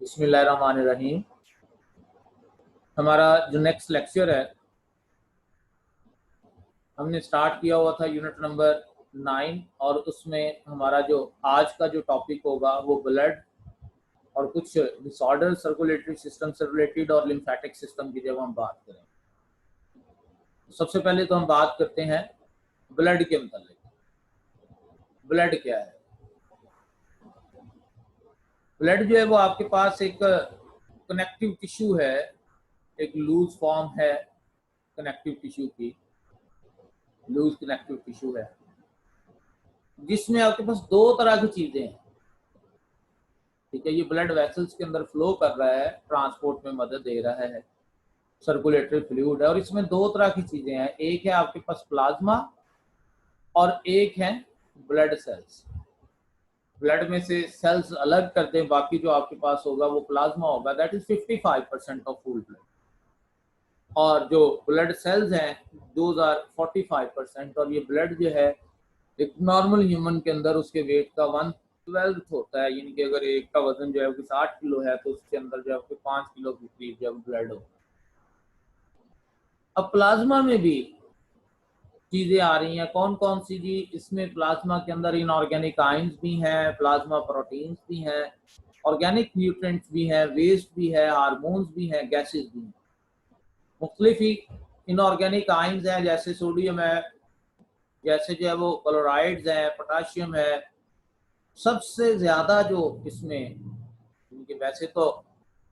बिस्मिल्लाहिर्रहमानिर्रहीम। हमारा जो नेक्स्ट लेक्चर है हमने स्टार्ट किया हुआ था यूनिट नंबर 9 और उसमें हमारा जो आज का जो टॉपिक होगा वो ब्लड और कुछ डिसऑर्डर सर्कुलेटरी सिस्टम से रिलेटेड और लिम्फेटिक सिस्टम की जब हम बात करें। सबसे पहले तो हम बात करते हैं ब्लड के मतलब। ब्लड क्या है? ब्लड जो है वो आपके पास एक कनेक्टिव टिश्यू है, एक लूज फॉर्म है कनेक्टिव टिश्यू की, लूज कनेक्टिव टिश्यू है जिसमें आपके पास दो तरह की चीजें हैं। ठीक है, ये ब्लड वेसल्स के अंदर फ्लो कर रहा है, ट्रांसपोर्ट में मदद दे रहा है, सर्कुलेटरी फ्लूइड है और इसमें दो तरह की चीजें हैं। एक है आपके पास प्लाज्मा और एक है ब्लड सेल्स। ब्लड में से सेल्स अलग कर दें, बाकी जो आपके पास होगा वो प्लाज्मा होगा, that is 55% of full blood. और जो ब्लड सेल्स हैं दोज आर 45%। और ये ब्लड जो है एक नॉर्मल ह्यूमन के अंदर उसके वेट का 1/12 होता है, यानी कि अगर एक का वजन जो है वो 60 किलो है तो उसके अंदर जो है 5 किलो के करीब जब ब्लड हो। अब प्लाज्मा में भी चीजें आ रही हैं, कौन कौन सी जी? इसमें प्लाज्मा के अंदर इनऑर्गेनिक आयंस भी हैं, प्लाज्मा प्रोटीन्स भी हैं, ऑर्गेनिक न्यूट्रिएंट्स भी हैं, वेस्ट भी है, हार्मोन्स भी हैं, गैसेस भी हैं। मुख्तलिफ ही इनऑर्गेनिक आयंस हैं, जैसे सोडियम है, जैसे जो है वो क्लोराइड्स हैं, पोटाशियम है। सबसे ज्यादा जो इसमें वैसे तो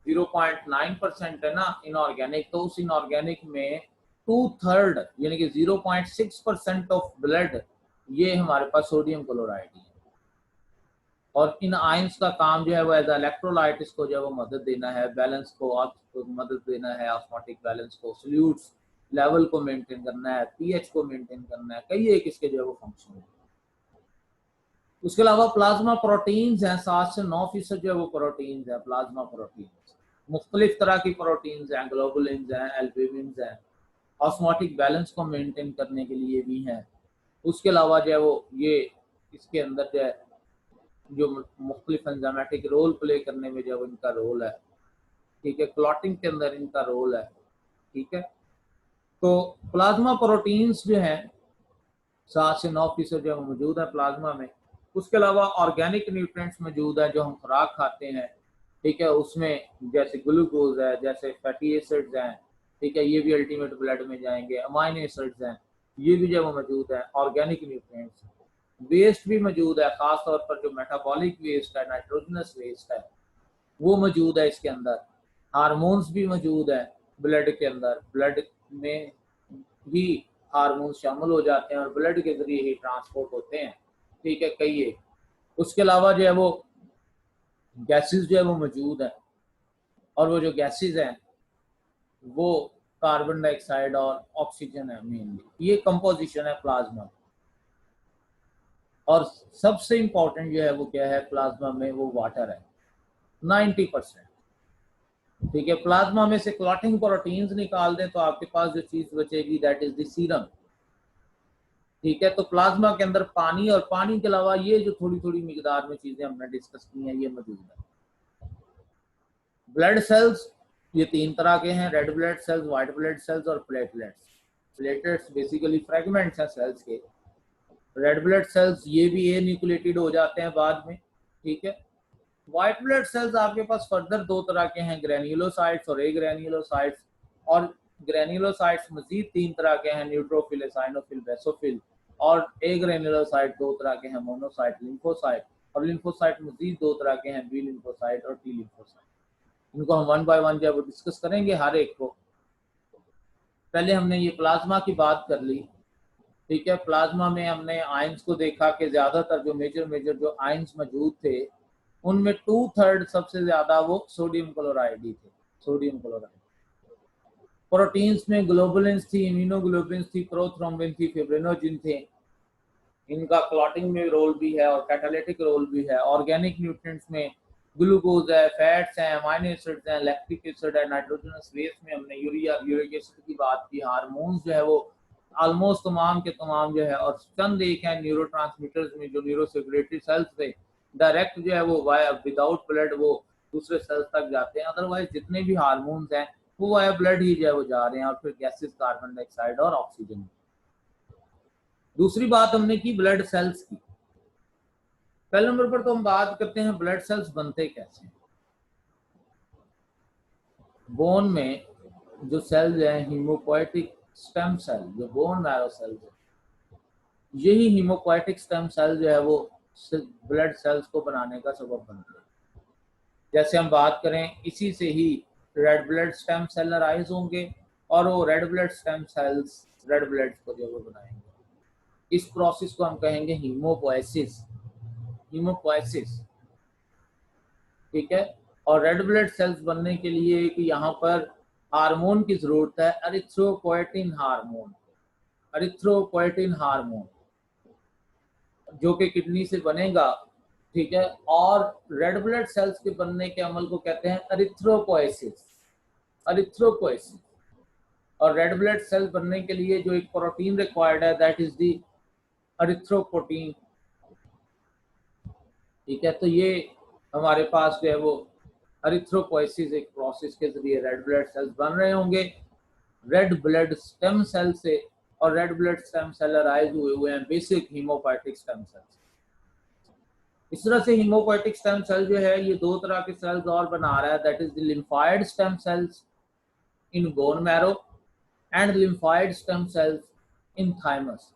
0.9% है ना इनऑर्गेनिक, तो उस इनऑर्गेनिक में 2/3 यानी कि 0.6% ऑफ ब्लड ये हमारे पास सोडियम क्लोराइड है। और इन आयंस का काम जो है वो एज इलेक्ट्रोलाइट इसको जो है वो मदद देना है, बैलेंस को मदद देना है, ऑस्मोटिक बैलेंस को, सॉल्यूट्स लेवल को मेंटेन करना है, पीएच को मेंटेन करना है, कई एक इसके जो है वो फंक्शन है। उसके अलावा प्लाज्मा प्रोटीन्स हैं, 7 से 9% जो है वो प्रोटीन्स है। प्लाज्मा प्रोटीन्स मुख्तलिफ तरह की प्रोटीन्स हैं, ग्लोबुलिन्स हैं, एल्ब्यूमिन्स हैं, ऑस्मोटिक बैलेंस को मेंटेन करने के लिए भी हैं। उसके अलावा जो है वो ये इसके अंदर जो है जो मुख्तलिफ एंजाइमेटिक रोल प्ले करने में जो इनका रोल है। ठीक है, क्लॉटिंग के अंदर इनका रोल है। ठीक है, तो प्लाज्मा प्रोटीन्स जो हैं 7 से 9% जो मौजूद है प्लाज्मा में। उसके अलावा ऑर्गेनिक न्यूट्रिएंट्स मौजूद है जो हम खुराक खाते हैं। ठीक है, उसमें जैसे ग्लूकोज है, जैसे फैटी एसिड्स हैं। ठीक है, ये भी अल्टीमेट ब्लड में जाएंगे। अमाइनो एसिड्स हैं, ये भी जो मौजूद है, ऑर्गेनिक न्यूट्रिएंट्स। वेस्ट भी मौजूद है, खास तौर पर जो मेटाबॉलिक वेस्ट है, नाइट्रोजनस वेस्ट है, वो मौजूद है इसके अंदर। हार्मोन्स भी मौजूद है ब्लड के अंदर, ब्लड में भी हार्मोन्स शामिल हो जाते हैं और ब्लड के जरिए ही ट्रांसपोर्ट होते हैं। ठीक है, कई एक। उसके अलावा जो है वो गैसेस जो है वो मौजूद है, और वो जो गैसेस हैं वो कार्बन डाइऑक्साइड और ऑक्सीजन है मेनली। ये कंपोजिशन है प्लाज्मा। और सबसे इंपॉर्टेंट जो है वो क्या है प्लाज्मा में? वो वाटर है 90%। ठीक है, प्लाज्मा में से क्लॉटिंग प्रोटीन्स निकाल दें तो आपके पास जो चीज बचेगी दैट इज द सीरम। ठीक है, तो प्लाज्मा के अंदर पानी और पानी के अलावा ये जो थोड़ी थोड़ी मिकदार में चीजें हमने डिस्कस की हैं ये मौजूद है। ब्लड सेल्स ये 3 तरह के हैं, red blood cells, white blood cells और प्लेटलेट्स। प्लेटलेट्स बेसिकली फ्रेगमेंट्स हैं सेल्स के। रेड ब्लड सेल्स ये भी ए न्यूक्लिएटेड हो जाते हैं बाद में। ठीक है, व्हाइट ब्लड सेल्स आपके पास फर्दर 2 तरह के हैं, ग्रेन्युलोसाइट्स और एग्रेन्युलोसाइट्स। और ग्रेन्युलोसाइट्स मजीद 3 तरह के हैं, न्यूट्रोफिल, एसाइनोफिल, बेसोफिल। और एग्रेन्युलोसाइट 2 तरह के हैं, मोनोसाइट, लिम्फोसाइट। और लिम्फोसाइट मजीद 2 तरह के हैं, बी लिम्फोसाइट और टी लिम्फोसाइट। इनको हम 1 बाय 1 जब डिस्कस करेंगे हर एक को। पहले हमने ये प्लाज्मा की बात कर ली। ठीक है, प्लाज्मा में हमने आयंस को देखा कि ज्यादातर जो मेजर जो आयंस मौजूद थे उनमें 2/3 सबसे ज्यादा वो सोडियम क्लोराइड ही थे। Sodium chloride. प्रोटीन्स में ग्लोबुलिन्स थी, इम्यूनोग्लोबुलिन्स थी, प्रोथ्रोम्बिन थी, फिब्रिनोजिन थे। इनका क्लॉटिंग में रोल भी है और कैटालिटिक रोल भी है। ऑर्गेनिक न्यूट्रिएंट्स में ग्लूकोज है, फैट्स हैं, अमाइनो एसिड्स हैं, लैक्टिक एसिड है, नाइट्रोजनस वेस्ट में हमने यूरिक एसिड की बात की। हार्मोन्स जो है वो ऑलमोस्ट तमाम के तमाम जो है, और चंद एक है न्यूरोट्रांसमीटर्स में जो न्यूरोसेक्रेटरी सेल्स थे डायरेक्ट जो है वो वाया विदाउट ब्लड वो दूसरे सेल्स तक जाते हैं। अदरवाइज जितने भी हार्मोन्स हैं वो वाया ब्लड ही जो है वो जा रहे हैं और फिर गैसेस कार्बन डाइऑक्साइड और ऑक्सीजन। दूसरी बात हमने की ब्लड सेल्स की। पहले नंबर पर तो हम बात करते हैं ब्लड सेल्स बनते कैसे हैं। बोन में जो सेल्स हैं हीमोपोएटिक स्टेम सेल, जो बोन मैरो सेल्स है, यही हीमोपोएटिक स्टेम सेल जो है वो ब्लड सेल्स को बनाने का सबब बनते हैं। जैसे हम बात करें, इसी से ही red blood stem cell arise होंगे और वो red blood stem cells red blood को जो वो बनाएंगे। इस प्रोसेस को हम कहेंगे हीमोपोएसिस। हीमोपोएसिस, ठीक है। और रेड ब्लड सेल्स बनने के लिए कि यहाँ पर हार्मोन की जरूरत है, एरिथ्रोपोएटिन हार्मोन। एरिथ्रोपोएटिन हार्मोन जो कि किडनी से बनेगा, ठीक है। और रेड ब्लड सेल्स के बनने के अमल को कहते हैं एरिथ्रोपोएसिस। एरिथ्रोपोएसिस। और रेड ब्लड सेल बनने के लिए जो एक प्रोटीन रिक्वायर्ड है, दैट इज दी एरिथ्रोपोटीन, ठीक है। तो ये हमारे पास जो है वो एरिथ्रोपोएसिस एक प्रोसेस के जरिए रेड ब्लड सेल्स बन रहे होंगे रेड ब्लड स्टेम सेल से। और red blood stem cell arise हुए हैं बेसिक हीमोपोएटिक स्टेम सेल्स। इस तरह से हीमोपोएटिक स्टेम सेल जो है ये दो तरह के सेल्स और बना रहा है, that is the lymphoid stem cells in bone marrow and lymphoid stem cells in thymus.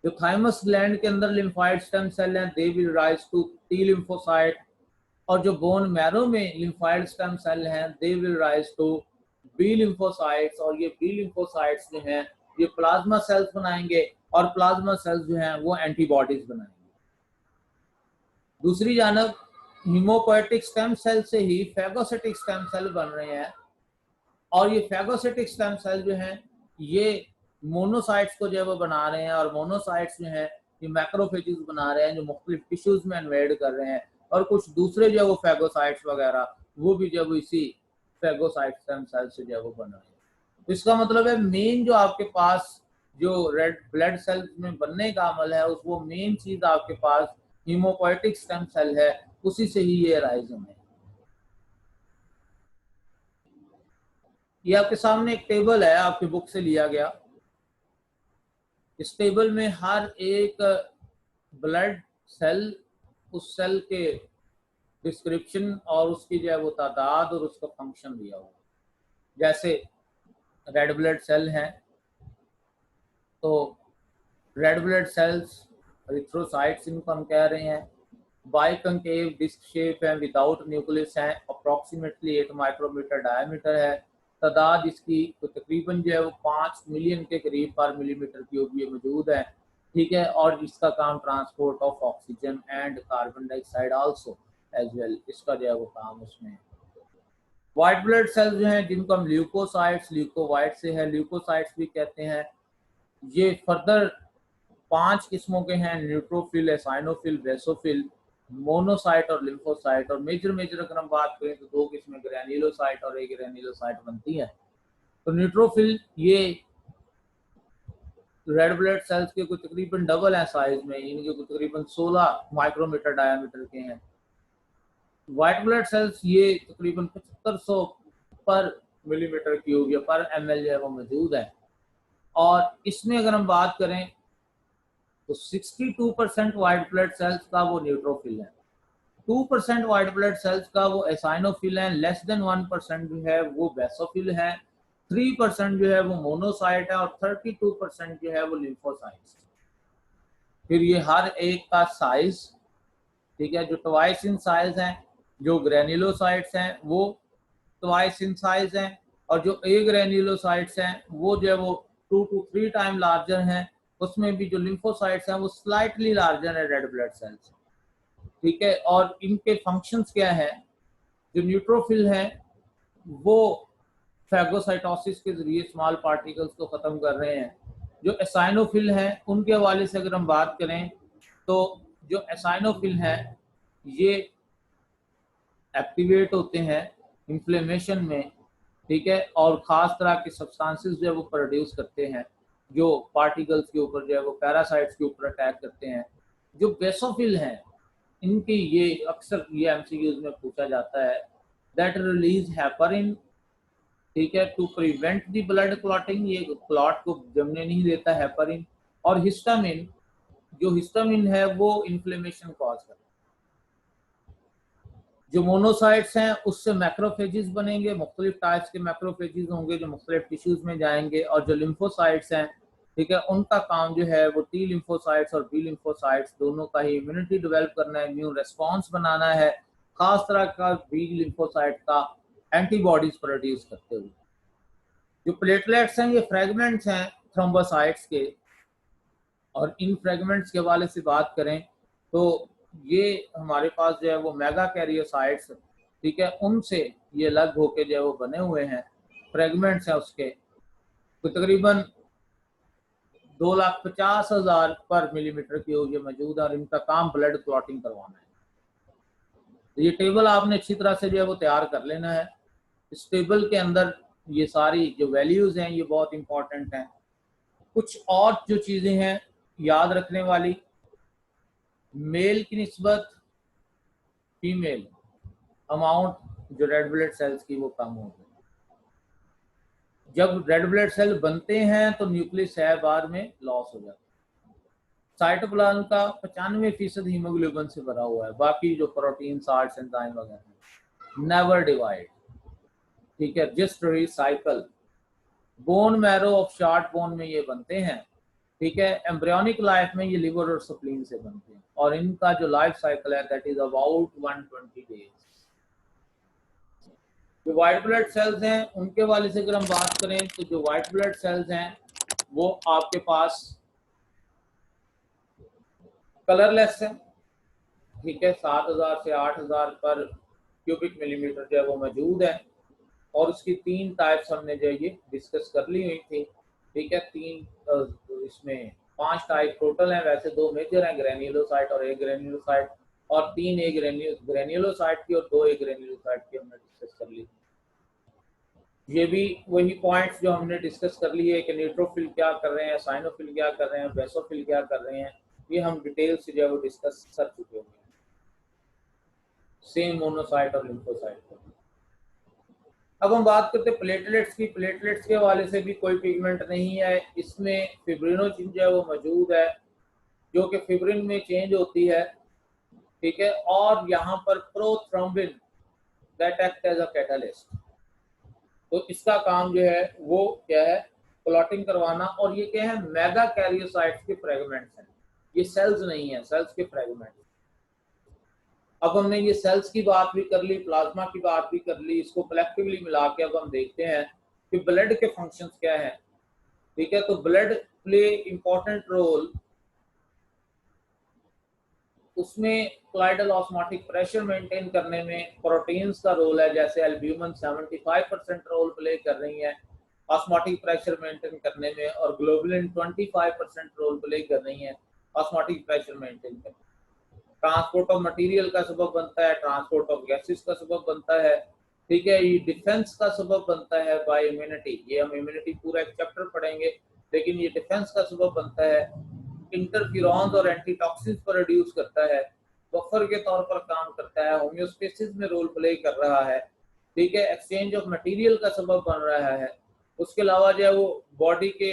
जो थाइमस ग्लैंड के अंदर लिम्फाइड स्टेम सेल हैं, they will rise to T lymphocyte. और जो बोन मैरो में लिम्फाइड स्टेम सेल हैं, they will rise to B lymphocytes. और ये बी लिम्फोसाइट्स जो हैं ये प्लाज्मा सेल्स बनाएंगे और प्लाज्मा सेल्स जो हैं वो एंटीबॉडीज बनाएंगे। दूसरी जानब हीमोपोएटिक स्टेम सेल से ही फैगोसिटिक स्टेम सेल बन रहे हैं। और ये फैगोसिटिक स्टेम सेल जो हैं ये मोनोसाइट्स को जो है वो बना रहे हैं। और मोनोसाइट्स जो हैं ये मैक्रोफेजेस बना रहे हैं जो मुख्तलिफ टिश्यूज में इन्वेड कर रहे हैं। और कुछ दूसरे जो है वो फैगोसाइट्स वगैरह वो भी जो है इसी फैगोसाइट स्टेम सेल से जो है वो बन रहे हैं। तो इसका मतलब है मेन जो आपके पास जो रेड ब्लड सेल्स में बनने का अमल है उस वो मेन चीज आपके पास हीमोपोएटिक स्टेम सेल है, उसी से ही ये राइज होंगे। ये आपके सामने एक टेबल है, आपकी बुक से लिया गया। इस टेबल में हर एक ब्लड सेल, उस सेल के डिस्क्रिप्शन और उसकी जो है वो तादाद और उसका फंक्शन दिया हुआ। जैसे रेड ब्लड सेल है तो रेड ब्लड सेल्स एरिथ्रोसाइट्स इनको हम कह रहे हैं। बाइकंकेव डिस्क शेप है, विदाउट न्यूक्लियस है, अप्रोक्सीमेटली 8 माइक्रोमीटर डायमीटर है। तादाद इसकी तो तकरीबन जो है वो 5 मिलियन के करीब पर मिलीमीटर क्यूब ये मौजूद है, ठीक है। और इसका काम transport of oxygen and carbon dioxide also as well, इसका जो है वो काम उसमें है। व्हाइट ब्लड सेल्स जो हैं जिनको हम ल्यूकोसाइट्स, ल्यूकोवाइट से है, ल्यूकोसाइट्स भी कहते हैं, ये फर्दर 5 किस्मों के हैं, न्यूट्रोफिल, एसाइनोफिल, बेसोफिल, मोनोसाइट और लिम्फोसाइट। और मेजर अगर हम बात करें तो 2 किस्में ग्रैन्युलोसाइट और एक ग्रैन्युलोसाइट बनती है। तो न्यूट्रोफिल ये रेड ब्लड सेल्स के कुछ तकरीबन डबल है साइज में, इनके कुछ तकरीबन 16 माइक्रोमीटर डायमीटर के हैं। व्हाइट ब्लड सेल्स ये तकरीबन 7500 पर मिलीमीटर क्यूब या पर ml जो है वो मौजूद है। और इसमें अगर हम बात करें तो 62% व्हाइट ब्लड सेल्स का वो न्यूट्रोफिल है, 2% व्हाइट ब्लड सेल्स का वो एसाइनोफिल है, लेस देन 1% जो है वो बेसोफिल है, 3% जो है वो मोनोसाइट है और 32% जो है वो लिम्फोसाइट्स। फिर ये हर एक का साइज, ठीक है, जो ट्वाइस इन साइज हैं, जो ग्रैन्युलोसाइट्स हैं वो ट्वाइस इन साइज हैं, और जो ए ग्रैन्युलोसाइट्स हैं वो जो है वो 2 to 3 टाइम लार्जर हैं। उसमें भी जो लिम्फोसाइट्स हैं वो स्लाइटली लार्जर है रेड ब्लड सेल्स, ठीक है। और इनके फंक्शंस क्या है, जो न्यूट्रोफिल है वो फैगोसाइटोसिस के जरिए स्मॉल पार्टिकल्स को खत्म कर रहे हैं। जो एसाइनोफिल है उनके हवाले से अगर हम बात करें तो जो एसाइनोफिल है ये एक्टिवेट होते हैं इन्फ्लेमेशन में, ठीक है। और ख़ास तरह के सब्सटेंसेस जो है वो प्रोड्यूस करते हैं जो पार्टिकल्स के ऊपर जो है वो पैरासाइट्स के ऊपर अटैक करते हैं। जो बेसोफिल हैं इनकी ये अक्सर ये एमसीक्यूज में पूछा जाता है, दैट रिलीज हेपरिन, ठीक है, to prevent the blood clotting, ये क्लॉट को जमने नहीं देता हेपरिन। और हिस्टामिन, जो हिस्टामिन है वो इन्फ्लेमेशन कॉज करता है। जो मोनोसाइट्स हैं उससे मैक्रोफेजेस बनेंगे, मुख्तलिफ टाइप्स के मैक्रोफेजेस होंगे जो मुख्तलिफ टिश्यूज में जाएंगे। और जो लिम्फोसाइट्स हैं, ठीक है, उनका काम जो है वो टी लिम्फोसाइट्स और बी लिम्फोसाइट्स दोनों का ही इम्यूनिटी डेवलप करना है, इम्यून रेस्पॉन्स बनाना है, खास तरह का बी लिम्फोसाइट का एंटीबॉडीज प्रोड्यूस करते हुए। जो प्लेटलेट्स हैं ये फ्रेगमेंट्स हैं थ्रोम्बोसाइट्स के, और इन फ्रेगमेंट्स के हवाले से बात करें तो ये हमारे पास जो है वो मेगा कैरियोसाइट्स, ठीक है, उनसे ये अलग होके जो है वो बने हुए हैं, फ्रेगमेंट्स हैं उसके, तो तकरीबन 2,50,000 पर मिलीमीटर की ये मौजूद है, और इनका काम ब्लड क्लॉटिंग करवाना है। तो ये टेबल आपने अच्छी तरह से जो है वो तैयार कर लेना है। इस टेबल के अंदर ये सारी जो वैल्यूज हैं ये बहुत इंपॉर्टेंट हैं। कुछ और जो चीजें हैं याद रखने वाली, मेल की निस्बत फीमेल अमाउंट जो रेड ब्लड सेल्स की वो कम होगी। जब रेड ब्लड सेल बनते हैं तो न्यूक्लियस है बाद में लॉस हो जाता है। साइटोप्लाज्म का 95% हीमोग्लोबिन से भरा हुआ है, बाकी जो प्रोटीन, साल्ट्स, एंजाइम वगैरह नेवर डिवाइड, ठीक है, just recycle. Bone marrow of short bone में ये बनते हैं, ठीक है। एम्ब्रियोनिक लाइफ में ये लिवर और स्प्लीन से बनते हैं, और इनका जो लाइफ साइकिल है दैट इज अबाउट 120 डेज। जो व्हाइट ब्लड सेल्स हैं उनके वाले से अगर हम बात करें तो जो व्हाइट ब्लड सेल्स हैं वो आपके पास कलरलेस है, ठीक है, 7,000 से 8,000 पर क्यूबिक मिलीमीटर जो है वो मौजूद है। और उसकी 3 टाइप्स हमने जो ये डिस्कस कर ली हुई थी, ठीक है। 3 इसमें 5 टाइप टोटल हैं, वैसे 2 मेजर हैं, ग्रेन्युलोसाइट और ए ग्रेन्युलोसाइट, और 3 ए ग्रेन्युलोसाइट की और 2 ए ग्रेन्युलोसाइट की हमने डिस्कस कर ली। ये भी वही पॉइंट्स जो हमने डिस्कस कर लिए कि न्यूट्रोफिल क्या कर रहे हैं, साइनोफिल क्या कर रहे हैं, बेसोफिल क्या कर रहे हैं, ये हम डिटेल से जो है वो डिस्कस कर चुके होंगे, सेम मोनोसाइट और लिम्फोसाइट को। अब हम बात करते हैं प्लेटलेट्स की। प्लेटलेट्स के हवाले से भी कोई पिगमेंट नहीं है, इसमें फिब्रिनोजिन जो है वो मौजूद है, जो कि फिब्रिन में चेंज होती है, ठीक है। और यहाँ पर prothrombin that act as a catalyst, तो इसका काम जो है वो क्या है, क्लॉटिंग करवाना। और ये क्या है, मेगा कैरियोसाइट्स के फ्रेगमेंट्स हैं, ये सेल्स नहीं है, सेल्स के फ्रेगमेंट्स। अब हमने ये सेल्स की बात भी कर ली, प्लाज्मा की बात भी कर ली, इसको कलेक्टिवली मिला के अब हम देखते हैं कि ब्लड के फंक्शंस क्या हैं, ठीक है। तो ब्लड प्ले इंपॉर्टेंट रोल, उसमें क्लाइडल ऑस्मोटिक प्रेशर मेंटेन करने में प्रोटीन्स का रोल है, जैसे एल्ब्यूमिन 75% रोल प्ले कर रही है ऑस्मोटिक प्रेशर मेंटेन करने में, और ग्लोबुलिन 25% रोल प्ले कर रही है ऑस्मोटिक प्रेशर मेंटेन करने में। ट्रांसपोर्ट ऑफ मटेरियल का सबब बनता है, ट्रांसपोर्ट ऑफ गैसेस का सबब बनता है, ठीक है। ये डिफेंस का सबब बनता है बाय इम्यूनिटी, ये हम इम्यूनिटी पूरा एक चैप्टर पढ़ेंगे, लेकिन ये डिफेंस का सबब बनता है। इंटरफेरॉन्स और एंटीटॉक्सिन्स प्रोड्यूस करता है, बफर के तौर पर काम करता है, होम्योस्टेसिस में रोल प्ले कर रहा है, ठीक है। एक्सचेंज ऑफ मटेरियल का सबब बन रहा है। उसके अलावा जो है वो बॉडी के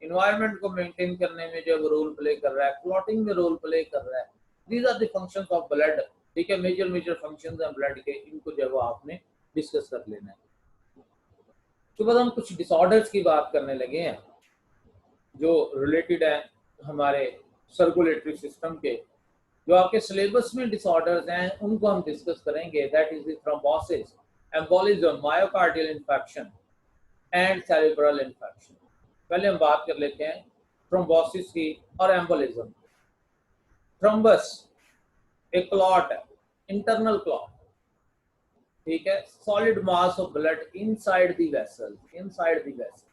इन्वायरमेंट को मेंटेन करने में जो है वो रोल प्ले कर रहा है, क्लॉटिंग में रोल प्ले कर रहा है। These are the functions of blood, ठीक है, मेजर फंक्शंस हैं ब्लड के, इनको जो है वो आपने डिस्कस कर लेना है। तो बाद हम कुछ डिसऑर्डर्स की बात करने लगे हैं जो रिलेटेड है हमारे सर्कुलेटरी सिस्टम के। जो आपके सिलेबस में डिसऑर्डर्स हैं उनको हम डिस्कस करेंगे, that is thrombosis, embolism, myocardial infection and cerebral infection. पहले हम बात कर लेते हैं थ्रोम्बोसिस की और एम्बोलिज्म। थ्रोम्बस एक क्लॉट है, इंटरनल क्लॉट, ठीक है, solid mass of blood inside the vessel, inside the vessel,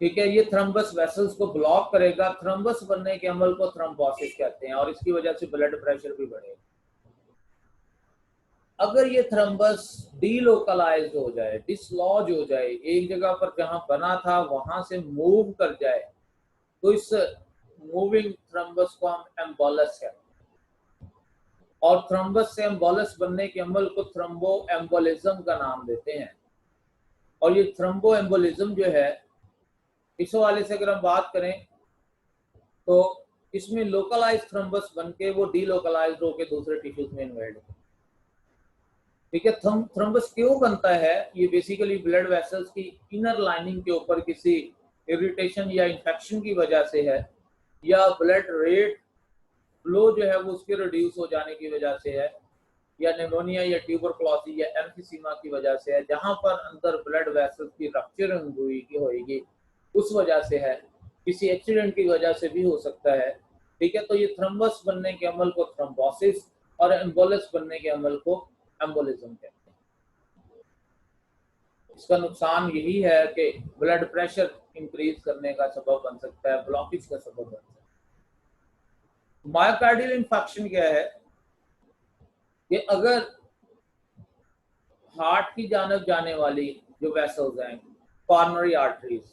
ठीक है। ये थ्रम्बस वेसल्स को ब्लॉक करेगा, थ्रम्बस बनने के अमल को थ्रोम्बोसिस कहते हैं, और इसकी वजह से ब्लड प्रेशर भी बढ़ेगा। अगर ये थ्रम्बस डीलोकलाइज्ड हो जाए, डिसलॉज हो जाए, एक जगह पर जहां बना था वहां से मूव कर जाए, तो इस मूविंग थ्रम्बस को हम एम्बोलस कहते हैं। और थ्रम्बस से एम्बोलस बनने के अमल को थ्रम्बो एम्बोलिज्म का नाम देते हैं। और ये थ्रम्बो एम्बोलिज्म जो है, इस वाले से अगर हम बात करें तो इसमें लोकलाइज थ्रम्बस बन के वो डीलोकलाइज होकर दूसरे टिश्यूज में इन्वेड है। ठीक है, थ्रम्बस क्यों बनता है? ये बेसिकली ब्लड वेसल्स की इनर लाइनिंग के ऊपर किसी इरिटेशन या इंफेक्शन की वजह से है, या ब्लड रेट फ्लो जो है वो उसके रिड्यूस हो जाने की वजह से है, या निमोनिया या ट्यूबरकुलोसिस या एम्फिसीमा की वजह से है, जहां पर अंदर ब्लड वेसल्स की रप्चरिंग हुई की होगी उस वजह से है, किसी एक्सीडेंट की वजह से भी हो सकता है। ठीक है, तो ये थ्रम्बस बनने के अमल को थ्रोम्बोसिस और एम्बोलिस बनने के अमल को एम्बोलिज्म कहते हैं। इसका नुकसान यही है कि ब्लड प्रेशर इंक्रीज करने का सबब बन सकता है, ब्लॉकेज का सबब बन सकता है। मायोकार्डियल इंफेक्शन क्या है कि अगर हार्ट की जानब जाने वाली जो वेसल्स हैं, कॉर्नरी आर्टरीज,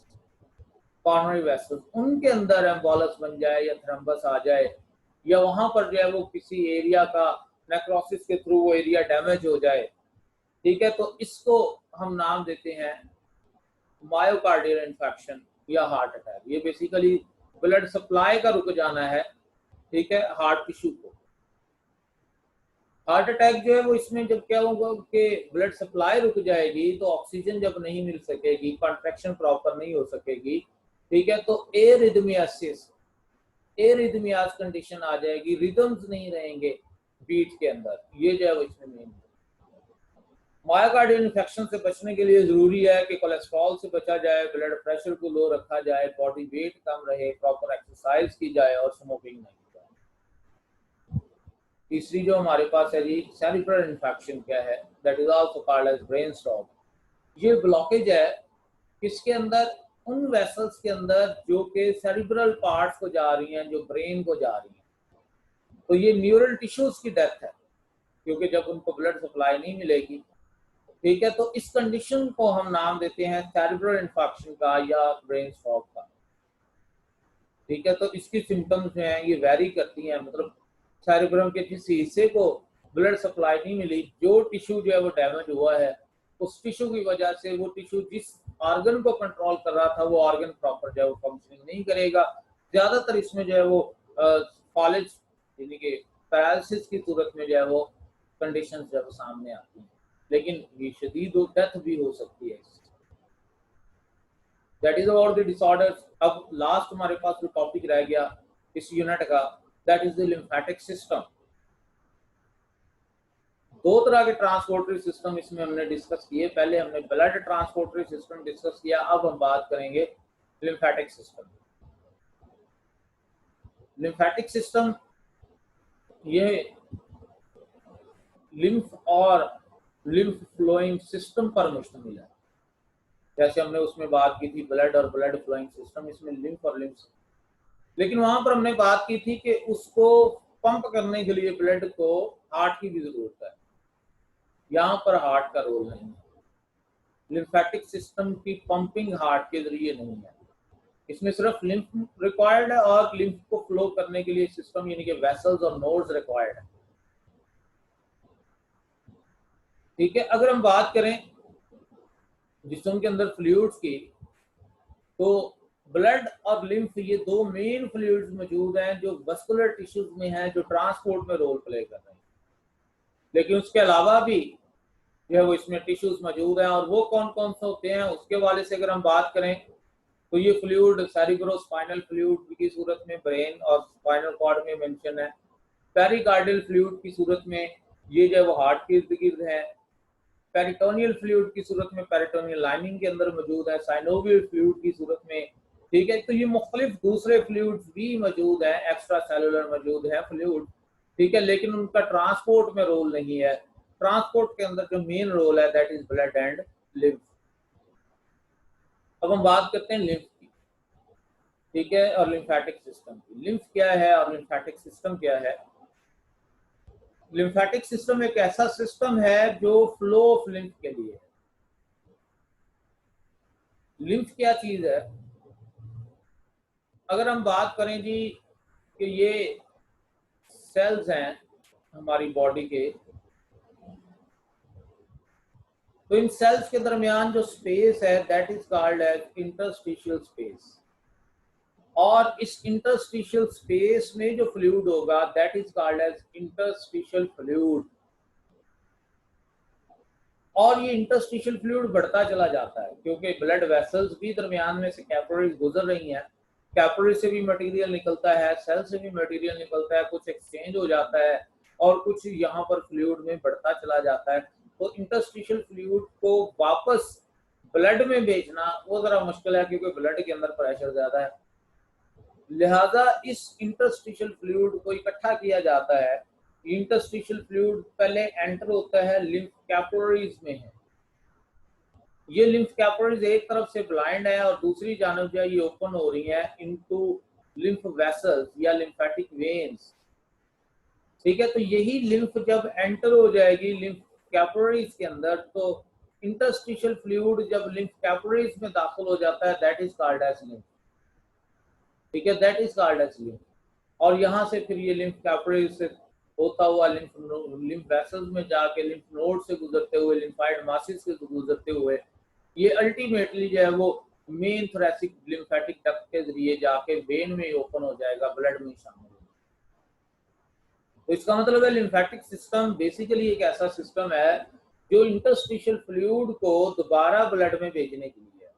कॉर्नरी वेसल्स, उनके अंदर एम्बोलस बन जाए या थ्रम्बस आ जाए, या वहां पर जो है वो किसी एरिया का नेक्रोसिस के थ्रू वो एरिया डैमेज हो जाए, ठीक है, तो इसको हम नाम देते हैं मायोकार्डियल इन्फेक्शन या हार्ट अटैक। ये बेसिकली ब्लड सप्लाई का रुक जाना है, ठीक है, हार्ट टिश्यू को। हार्ट अटैक जो है वो इसमें जब क्या होगा कि ब्लड सप्लाई रुक जाएगी तो ऑक्सीजन जब नहीं मिल सकेगी, कॉन्ट्रैक्शन प्रॉपर नहीं हो सकेगी, ठीक है, तो एरिथमियासिस, एरिथमियास कंडीशन आ जाएगी, रिदम्स नहीं रहेंगे बीट के अंदर, ये जो है वो इसमें मेन। मायोकार्डियल इन्फेक्शन से बचने के लिए जरूरी है कि कोलेस्ट्रॉल से बचा जाए, ब्लड प्रेशर को लो रखा जाए, बॉडी वेट कम रहे, प्रॉपर एक्सरसाइज की जाए और स्मोकिंग नहीं की जाए। तीसरी जो हमारे पास है जी सेरिब्रल इन्फेक्शन क्या है, that is also called as brain stroke. ये ब्लॉकेज है किसके अंदर? उन वेसल्स के अंदर जो कि सेरिब्रल पार्ट्स को जा रही हैं, जो ब्रेन को जा रही हैं। तो ये न्यूरल टिश्यूज की डेथ है, क्योंकि जब उनको ब्लड सप्लाई नहीं मिलेगी, ठीक है, तो इस कंडीशन को हम नाम देते हैं सेरिब्रल इन्फेक्शन का या ब्रेन स्ट्रोक का। ठीक है, तो इसकी सिम्टम्स जो हैं ये वेरी करती हैं, मतलब सेरिब्रम के जिस हिस्से को ब्लड सप्लाई नहीं मिली, जो टिश्यू जो है वो डैमेज हुआ है, उस टिश्यू की वजह से वो टिश्यू जिस ऑर्गन को कंट्रोल कर रहा था वो ऑर्गन प्रॉपर जो है वो फंक्शनिंग नहीं करेगा। ज्यादातर इसमें जो है वो फॉलेज यानी कि पैरालिसिस की सूरत में जो है वो कंडीशन जो है सामने आती हैं, लेकिन ये शदीद डेथ भी हो सकती है। That is about the disorders. अब लास्ट हमारे पास जो टॉपिक रह गया इस यूनिट का, that is the lymphatic system. दो तरह के ट्रांसपोर्टरी सिस्टम इसमें हमने डिस्कस किए। पहले हमने ब्लड ट्रांसपोर्टरी सिस्टम डिस्कस किया, अब हम बात करेंगे लिम्फेटिक सिस्टम। लिम्फेटिक सिस्टम ये लिम्फ और लिम्फ फ्लोइंग सिस्टम पर मुश्तमिल है। जैसे हमने उसमें बात की थी ब्लड और ब्लड फ्लोइंग सिस्टम, इसमें लिम्फ और लिम्फ, लेकिन वहां पर हमने बात की थी कि उसको पंप करने के लिए ब्लड को हार्ट की भी जरूरत है। यहाँ पर हार्ट का रोल नहीं है। लिम्फेटिक सिस्टम की पंपिंग हार्ट के जरिए नहीं है, इसमें सिर्फ लिम्फ रिक्वायर्ड है और लिम्फ को फ्लो करने के लिए सिस्टम यानी कि वेसल्स और नोड्स रिक्वायर्ड है। ठीक है, अगर हम बात करें जिस्म के अंदर फ्लूइड्स की, तो ब्लड और लिम्फ ये दो मेन फ्लूइड्स मौजूद हैं जो मस्कुलर टिश्यूज में हैं, जो ट्रांसपोर्ट में रोल प्ले कर रहे हैं। लेकिन उसके अलावा भी जो है वो इसमें टिश्यूज मौजूद हैं, और वो कौन कौन से होते हैं उसके वाले से अगर हम बात करें तो ये फ्लूइड सेरिब्रोस्पाइनल फ्लूइड की सूरत में ब्रेन और स्पाइनल कॉर्ड में मेंशन है। पेरिकार्डियल फ्लूइड की सूरत में ये जो है वो हार्ट के इर्द गिर्द है। पेरिटोनियल फ्लूइड की सूरत में पेरिटोनियल लाइनिंग के अंदर मौजूद है। साइनोवियल फ्लूइड की सूरत में, ठीक है, तो ये मुख्तलिफ दूसरे फ्लूइड्स भी मौजूद हैं, एक्स्ट्रा सेलुलर मौजूद है फ्लूइड, ठीक है, लेकिन उनका ट्रांसपोर्ट में रोल नहीं है। ट्रांसपोर्ट के अंदर जो मेन रोल है that is blood and lymph. अब हम बात करते हैं लिम्फ की, ठीक है, और लिम्फेटिक सिस्टम की। लिम्फ क्या है और लिम्फेटिक सिस्टम क्या है? लिम्फेटिक सिस्टम एक ऐसा सिस्टम है जो फ्लो ऑफ लिम्फ के लिए है। लिम्फ क्या चीज है? अगर हम बात करें जी कि ये सेल्स हैं हमारी बॉडी के, तो इन सेल्स के दरमियान जो स्पेस है that is called as interstitial space, और इस इंटरस्टिशियल स्पेस में जो फ्लूइड होगा that is called as interstitial fluid. और ये इंटरस्टिशियल फ्लूइड बढ़ता चला जाता है क्योंकि ब्लड वेसल्स भी दरमियान में से कैपिलरीज गुजर रही हैं, कैपिलरी से भी मटेरियल निकलता है, सेल से भी मटेरियल निकलता है, कुछ एक्सचेंज हो जाता है और कुछ यहाँ पर फ्लूइड में बढ़ता चला जाता है। तो इंटरस्टिशियल फ्लूइड को वापस ब्लड में भेजना वो जरा मुश्किल है क्योंकि ब्लड के अंदर प्रेशर ज्यादा है, लिहाजा इस इंटरस्टिशियल फ्लूइड को इकट्ठा किया जाता है। इंटरस्टिशियल फ्लूइड पहले एंटर होता है लिम्फ कैपिलरीज में है, ये लिम्फ कैपिलरीज एक तरफ से ब्लाइंड है और दूसरी जानब जो है ये ओपन हो रही है इनटू लिम्फ वेसल्स या लिम्फेटिक वेन्स। ठीक है, तो यही लिम्फ जब एंटर हो जाएगी लिम्फ कैपिलरीज के अंदर, तो इंटरस्टिशियल फ्लूइड जब लिम्फ कैपिलरीज में दाखिल हो जाता है that is called as lymph. ठीक है, that is called as lymph. और यहाँ से फिर ये लिम्फ कैपिलरीज से होता हुआ लिम्फ वेसल्स में जाके लिम्फ नोड से गुजरते हुए लिम्फाइड मासेस से गुजरते हुए ये अल्टीमेटली जो है वो मेन थोरेसिक लिम्फेटिक डक्ट के जरिए जाके वेन में ओपन हो जाएगा, ब्लड में शामिल हो। तो इसका मतलब है लिम्फेटिक सिस्टम बेसिकली एक ऐसा सिस्टम है जो इंटरस्टिशियल फ्लूइड को दोबारा ब्लड में भेजने के लिए है।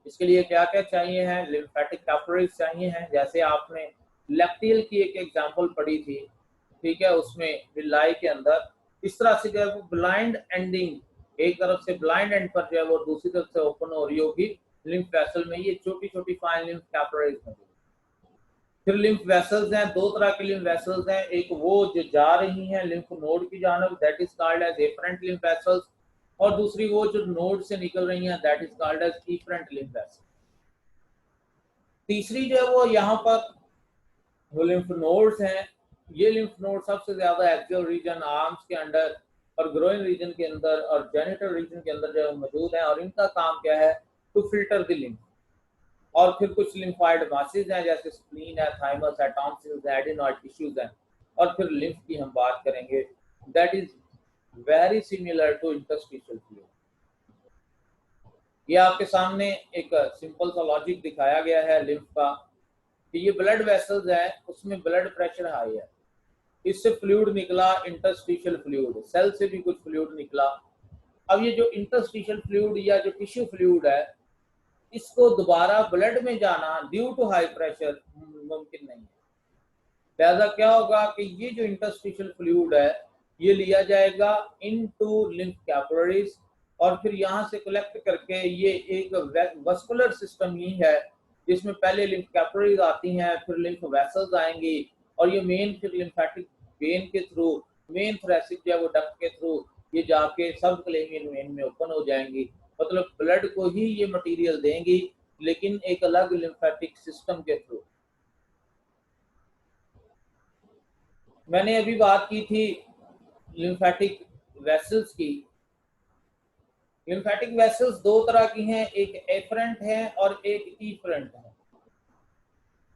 इसके लिए क्या क्या चाहिए है, लिम्फेटिक कैपिलरीज चाहिए हैं, जैसे आपने लैक्टियल की एक एग्जांपल पढ़ी थी, ठीक है, उसमें विलाई के अंदर इस तरह से जो है वो ब्लाइंड एंडिंग, एक तरफ से ब्लाइंड एंड पर जो है वो दूसरी तरफ से ओपन हो रही होगी लिम्फ वेसल में, ये छोटी छोटी फाइन लिम्फ कैपिलरीज होंगी। फिर लिम्फ वेसल्स हैं, दो तरह की लिम्फ वेसल्स हैं, एक वो जो जा रही हैं लिम्फ नोड की जानब that is called as afferent lymph vessels, और दूसरी वो जो नोड से निकल रही हैं that is called as efferent lymph vessels. तीसरी जो है वो यहाँ पर वो लिम्फ नोड्स हैं, ये लिम्फ नोड सबसे ज्यादा एक्सियल रीजन, आर्म्स के अंदर और ग्रोइन रीजन के अंदर और जेनिटल रीजन के अंदर जो है मौजूद है, और इनका काम क्या है, टू फिल्टर द लिम्फ। और फिर कुछ लिम्फाइड मासेस हैं जैसे स्प्लीन है, थाइमस है, टॉन्सिल्स है, एडिनॉइड टिश्यूज हैं, और फिर लिम्फ की हम बात करेंगे that is very similar to interstitial fluid. ये आपके सामने एक सिंपल सा लॉजिक दिखाया गया है लिम्फ का कि ये ब्लड वेसल्स है, उसमें ब्लड प्रेशर हाई है, इससे फ्लूइड निकला इंटरस्टिशियल फ्लूइड, सेल से भी कुछ फ्लूइड निकला। अब ये जो इंटरस्टिशियल फ्लूइड या जो टिश्यू फ्लूइड है इसको दोबारा ब्लड में जाना ड्यू टू हाई प्रेशर मुमकिन नहीं है। लिहाजा क्या होगा कि ये जो इंटरस्टिशियल फ्लूइड है ये लिया जाएगा इनटू लिम्फ कैपिलरीज, और फिर यहाँ से कलेक्ट करके ये एक वस्कुलर सिस्टम ही है जिसमें पहले लिम्फ कैपिलरीज आती हैं, फिर लिम्फ वेसल्स आएंगी, और ये मेन फिर लिम्फेटिक वेन के थ्रू, मेन थोरेसिक जो है वो डक्ट के थ्रू ये जाके सब क्लेमियन वेन में ओपन हो जाएंगी, मतलब ब्लड को ही ये मटेरियल देंगी लेकिन एक अलग लिम्फेटिक सिस्टम के थ्रू। मैंने अभी बात की थी लिम्फेटिक वेसल्स की। लिम्फेटिक वेसल्स दो तरह की हैं, एक एफरेंट है और एक इफरेंट है।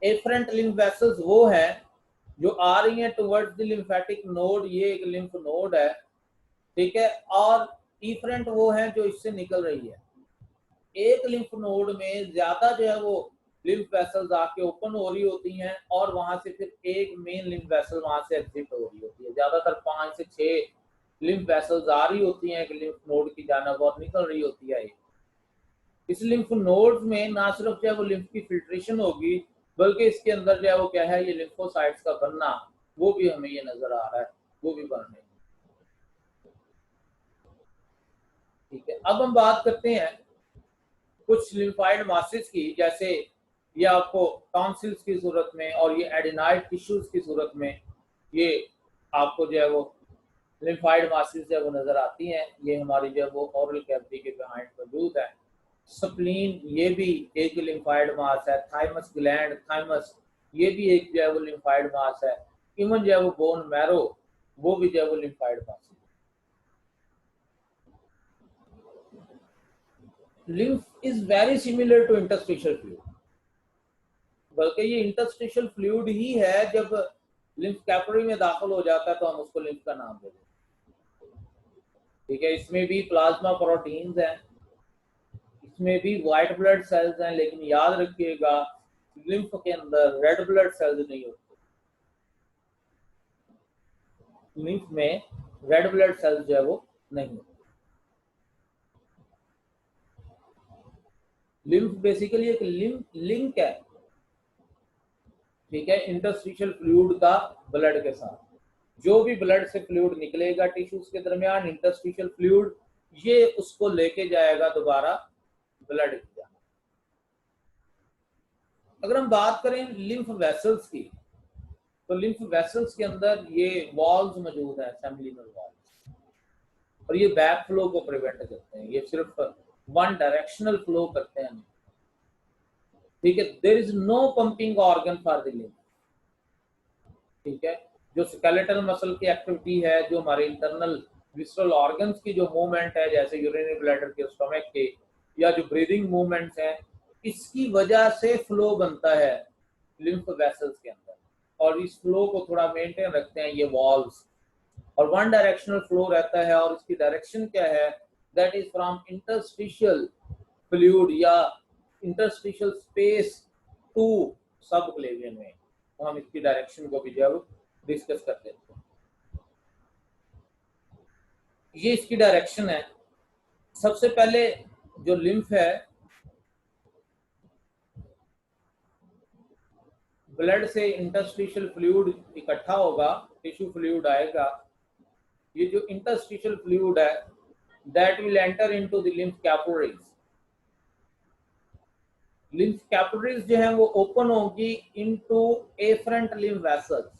एफरेंट लिम्फ वेसल्स वो हैं जो आ रही हैं टुवर्ड्स द लिम्फेटिक नोड, ये एक लिम्फ नोड है, ठीक है, और इफरेंट वो हैं जो इससे निकल रही है। एक लिम्फ नोड में ज्यादा जो है वो लिम्फ वेसल्स आके ओपन हो रही होती हैं और वहां से फिर एक मेन लिम्फ वेसल वहां से एग्जिट हो रही होती है, ज्यादातर 5 से 6 लिम्फ वेसल्स आ रही होती हैं एक लिम्फ नोड की जानब और निकल रही होती है। इस लिम्फ नोड में ना सिर्फ जो है वो लिम्फ की फिल्ट्रेशन होगी बल्कि इसके अंदर जो है वो क्या है, ये लिम्फोसाइट्स का बनना वो भी हमें ये नजर आ रहा है, वो भी बन रहे हैं। ठीक है, अब हम बात करते हैं कुछ लिम्फाइड मासेस की, जैसे ये आपको टॉन्सिल्स की सूरत में और ये एडिनाइड टिश्यूज की सूरत में ये आपको जो है वो लिम्फाइड मासेस जो है वो नजर आती हैं, ये हमारी जो है वो ओरल कैविटी के बिहाइंड मौजूद है। स्प्लीन ये भी एक लिम्फाइड मास है, थाइमस ग्लैंड, थाइमस ये भी एक जो है वो लिम्फाइड मास है, इवन जो है वो बोन मैरो वो भी जो है वो लिम्फाइड मास है। lymph is very similar to interstitial fluid, बल्कि ये इंटरस्टिशियल फ्लूइड ही है जब लिम्फ कैपिलरी में दाखिल हो जाता है तो हम उसको लिम्फ का नाम दे देते हैं। ठीक है, इसमें भी प्लाज्मा प्रोटीन्स हैं, इसमें भी व्हाइट ब्लड सेल्स हैं, लेकिन याद रखिएगा लिम्फ के अंदर रेड ब्लड सेल्स नहीं होते। लिम्फ में रेड ब्लड सेल्स जो है वो नहीं होते। लिम्फ बेसिकली एक लिंक है, ठीक है, इंटरस्टिशियल फ्लूइड का ब्लड के साथ। जो भी ब्लड से फ्लूइड निकलेगा टिश्यूज के दरमियान, इंटरस्टिशियल फ्लूइड ये उसको लेके जाएगा दोबारा ब्लड की। अगर हम बात करें लिम्फ वेसल्स की, तो लिम्फ वेसल्स के अंदर ये वॉल्स मौजूद है, सेमिलिनल वॉल्स, और ये बैक फ्लो को प्रिवेंट करते हैं, ये सिर्फ वन डायरेक्शनल फ्लो करते हैं। ठीक है, there is no pumping organ for the lymph. ठीक है, जो स्केलेटल मसल की एक्टिविटी है, जो हमारे इंटरनल विसरल ऑर्गन्स की जो मूवमेंट है, जैसे यूरिनरी ब्लैडर के, स्टमक के, या जो ब्रीदिंग मूवमेंट्स हैं, इसकी वजह से फ्लो बनता है लिम्फ वेसल्स के अंदर, और इस फ्लो को थोड़ा मेंटेन रखते हैं ये वॉल्व्स, और वन डायरेक्शनल फ्लो रहता है। और इसकी डायरेक्शन क्या है, that is from interstitial fluid या इंटरस्टिशियल स्पेस टू सबक्लेवियन में। तो हम इसकी डायरेक्शन को भी जब डिस्कस कर लेते हैं, ये इसकी डायरेक्शन है। सबसे पहले जो लिम्फ है, ब्लड से इंटरस्टिशियल फ्लूइड इकट्ठा होगा, टिश्यू फ्लूइड आएगा, ये जो इंटरस्टिशियल फ्लूइड है that will enter into the lymph capillaries. Lymph capillaries जो है वो ओपन होगी इनटू एफरेंट लिम्फ वेसल्स,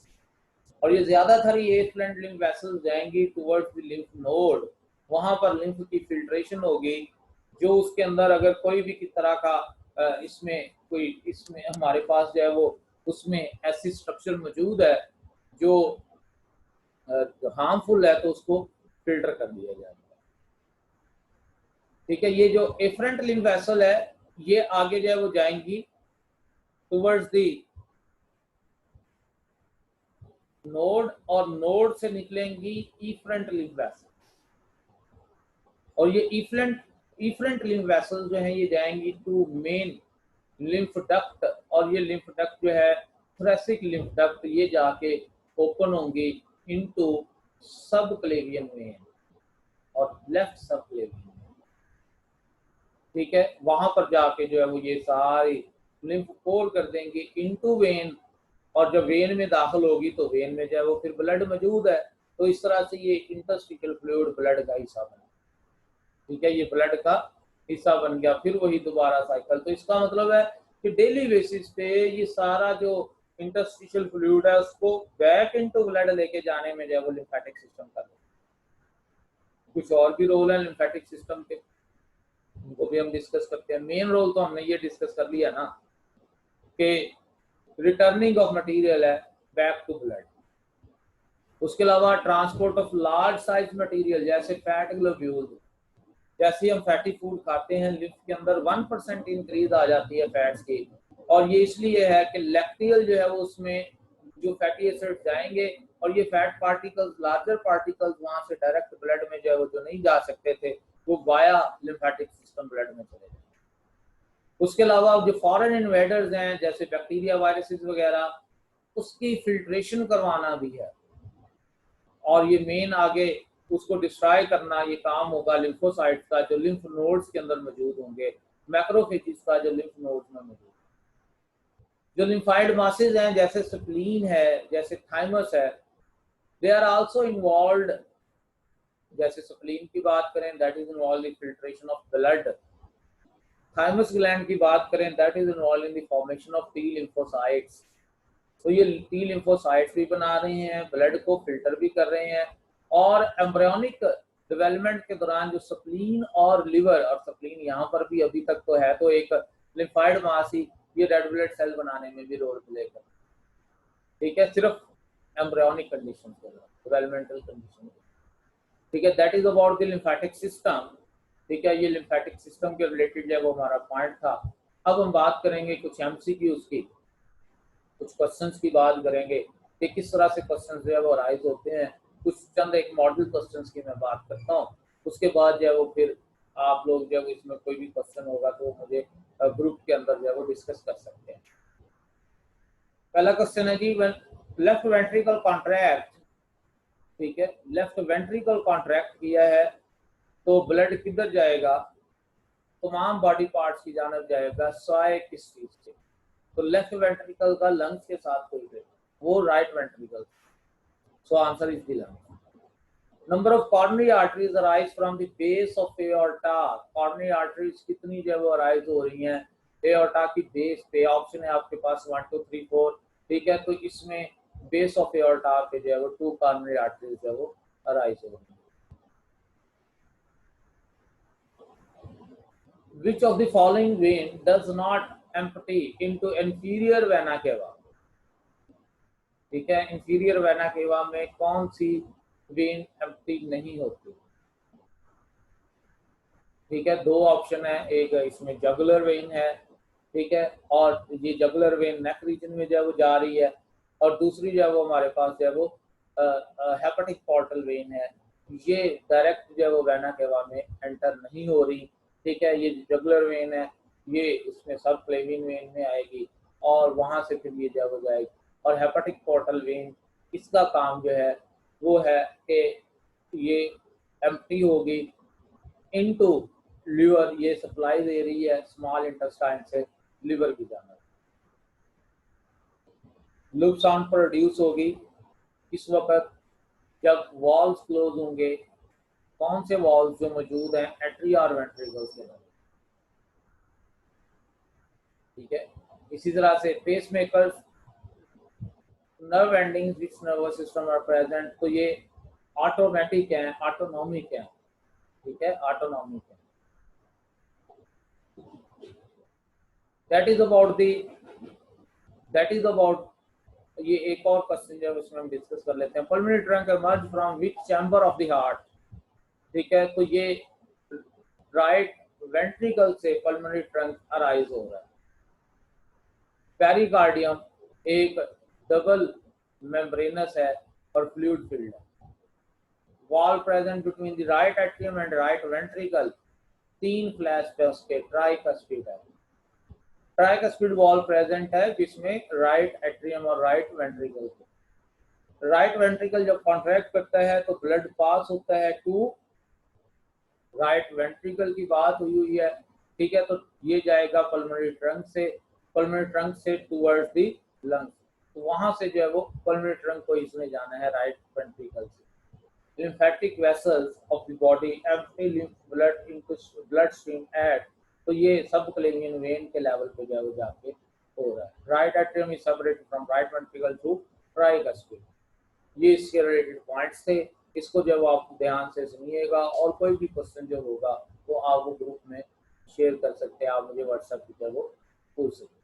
और ये ज्यादातर ये एफरेंट लिम्फ वेसल्स जाएंगी टुवर्ड्स द लिम्फ नोड। वहां पर लिम्फ की फिल्ट्रेशन होगी, जो उसके अंदर अगर कोई भी किस तरह का इसमें हमारे पास जो है वो उसमें ऐसी स्ट्रक्चर मौजूद है जो हार्मफुल है, तो उसको फिल्टर कर दिया जाएगा। ठीक है, ये जो एफरेंट लिम्फ वेसल है ये आगे जो है वो जाएंगी टुवर्ड्स दी नोड, और नोड से निकलेंगी इफरेंट लिम्फ वेसल, और ये इफरेंट लिम्फ वेसल जो है ये जाएंगी टू मेन लिम्फ डक्ट, और ये लिम्फ डक्ट जो है थोरेसिक लिम्फ डक्ट, ये जाके ओपन होंगी इनटू सबक्लेवियन वेन और लेफ्ट सबक्लेवियन। ठीक है, वहां पर जाके जो है वो ये सारी लिम्फ पोर कर देंगे इनटू वेन, और जब वेन में दाखिल होगी तो वेन में जो है वो फिर ब्लड मौजूद है, तो इस तरह से ये इंटरस्टिशियल फ्लूइड ब्लड का हिस्सा बना। ठीक है, ये ब्लड का हिस्सा बन गया, फिर वही दोबारा साइकिल। तो इसका मतलब है कि डेली बेसिस पे ये सारा जो इंटरस्टिशियल फ्लूइड है उसको बैक इनटू ब्लड लेके जाने में जो है वो लिम्फेटिक सिस्टम का कुछ और भी रोल है लिम्फेटिक सिस्टम के, उनको भी हम डिस्कस करते हैं। मेन रोल तो हमने ये डिस्कस कर लिया ना कि रिटर्निंग ऑफ मटेरियल है बैक टू ब्लड। उसके अलावा transport of large size material जैसे फैट ग्लोब्यूल, जैसे हम फैटी फूड खाते हैं लिम्फ के अंदर 1% इंक्रीज आ जाती है फैट्स की, और ये इसलिए है कि लैक्टियल जो है वो उसमें जो फैटी एसिड जाएंगे, और ये फैट पार्टिकल्स, लार्जर पार्टिकल्स वहां से डायरेक्ट ब्लड में जो है वो जो नहीं जा सकते थे वो वाया लिम्फेटिक सिस्टम ब्लड में चले जाए। उसके अलावा जो फॉरेन इन्वेडर्स हैं जैसे बैक्टीरिया, वायरसेस वगैरह, उसकी फिल्ट्रेशन करवाना भी है, और ये मेन आगे उसको डिस्ट्रॉय करना ये काम होगा लिम्फोसाइट्स का जो लिम्फ नोड्स के अंदर मौजूद होंगे, मैक्रोफेजेस का जो लिम्फ नोड्स में मौजूद। जो लिम्फाइड मासेज हैं जैसे स्प्लीन है, जैसे थाइमस है, दे आर आल्सो इन्वॉल्व्ड। जैसे स्प्लीन की बात करें that is involve in filtration of blood, thymus gland की बात करें that is involve in the formation of T lymphocytes. तो ये टी लिम्फोसाइट्स भी बना रहे हैं, ब्लड को फिल्टर भी कर रहे हैं, और एम्ब्रियोनिक डेवलपमेंट के दौरान जो स्प्लीन और लिवर, और स्प्लीन यहाँ पर भी अभी तक तो है तो एक लिम्फाइड मास ही, ये रेड ब्लड सेल बनाने में भी रोल प्ले कर। ठीक है, सिर्फ एम्ब्रियोनिक कंडीशन के डेवलपमेंटल कंडीशन। ठीक है, that is about the lymphatic system. ठीक है, ये लिम्फेटिक सिस्टम के रिलेटेड जो वो हमारा पॉइंट था। अब हम बात करेंगे कुछ एमसीक्यूज की, कुछ क्वेश्चंस की बात करेंगे कि किस तरह से क्वेश्चन जो है वो राइज होते हैं। कुछ चंद एक मॉडल क्वेश्चंस की मैं बात करता हूँ, उसके बाद जो है वो फिर आप लोग जो है इसमें कोई भी क्वेश्चन होगा तो मुझे ग्रुप के अंदर जो है वो डिस्कस कर सकते हैं। पहला क्वेश्चन है जी, लेफ्ट वेंट्रिकल कॉन्ट्रैक्ट, ठीक है, लेफ्ट वेंट्रिकल कॉन्ट्रैक्ट किया है तो ब्लड किधर जाएगा, तमाम बॉडी पार्ट्स की जानब जाएगा, स्वाय किस चीज से, तो लेफ्ट वेंट्रिकल का लंग्स के साथ कोई है, वो right ventricle, so answer is the lungs. Number of coronary arteries arise from the base of aorta, coronary arteries कितनी जो है वो अराइज हो रही हैं एओर्टा की बेस पे, ऑप्शन है आपके पास 1 2 3 4, ठीक है, तो इसमें बेस ऑफ एओर्टा पे जो है वो 2 कॉर्नरी आर्टरीज जो है वो अराइज हो रही हैं। Which of the following vein does not empty into inferior vena cava, ठीक है, इंफीरियर वेना केवा में कौन सी वेन एम्प्टी नहीं होती, ठीक है, दो ऑप्शन है, एक इसमें जगुलर वेन है, ठीक है, और ये जगुलर वेन नेक रीजन में जो है वो जा रही है, और दूसरी जो है वो हमारे पास जो है वो हेपेटिक पोर्टल वेन है, ये डायरेक्ट जो है वो वेना केवा में एंटर नहीं हो रही, ठीक है, ये जगुलर वेन है, ये इसमें सब क्लेविन वेन में आएगी और वहां से फिर ये जो है वो जाएगी, और हेपेटिक पोर्टल वेन इसका काम जो है वो है कि ये एम्प्टी होगी इनटू लिवर, ये सप्लाई दे रही है स्मॉल इंटेस्टाइन से लिवर की जाना, लूप साउंड प्रोड्यूस होगी इस वक्त जब वॉल्स क्लोज होंगे, कौन से वॉल्स जो मौजूद हैं एट्रिया और वेंट्रिकल्स के अंदर, ठीक है। इसी तरह से pacemakers, nerve endings which nervous system are present, तो ये ऑटोमेटिक हैं, ऑटोनॉमिक हैं, ठीक है, ऑटोनॉमिक है। दैट इज अबाउट ये एक और क्वेश्चन जो है उसमें हम डिस्कस कर लेते हैं। Pulmonary trunk emerge from which chamber of the heart, ठीक है, तो ये राइट वेंट्रिकल से पल्मोनरी ट्रंक अराइज हो रहा है। पेरिकार्डियम एक डबल मेम्ब्रेनस है और फ्लूइड फिल्ड है। Wall present between the right atrium and right ventricle, 3 flash के ट्राइकस्पिड है, ट्राइकस्पिड वॉल प्रेजेंट है जिसमें राइट एट्रियम और राइट वेंट्रिकल, राइट वेंट्रिकल जब कॉन्ट्रैक्ट करता है तो ब्लड पास होता है टू राइट वेंट्रिकल की बात हुई है, ठीक है, तो ये जाएगा पल्मोनरी ट्रंक से टुवर्ड्स द लंग्स, तो वहां से जो है वो पल्मोनरी ट्रंक को इसने जाना है राइट वेंट्रिकल से। Lymphatic vessels of the body empty lymph blood into blood stream at, तो ये सब क्लेवियन वेन के लेवल पे जो है वो जाके हो रहा है। Right atrium is separated from right ventricle through tricuspid. ये इसके रिलेटेड पॉइंट्स थे, इसको जब आप ध्यान से सुनिएगा और कोई भी क्वेश्चन जो होगा वो आप वो ग्रुप में शेयर कर सकते हैं, आप मुझे व्हाट्सएप पे वो पूछ सकते हैं।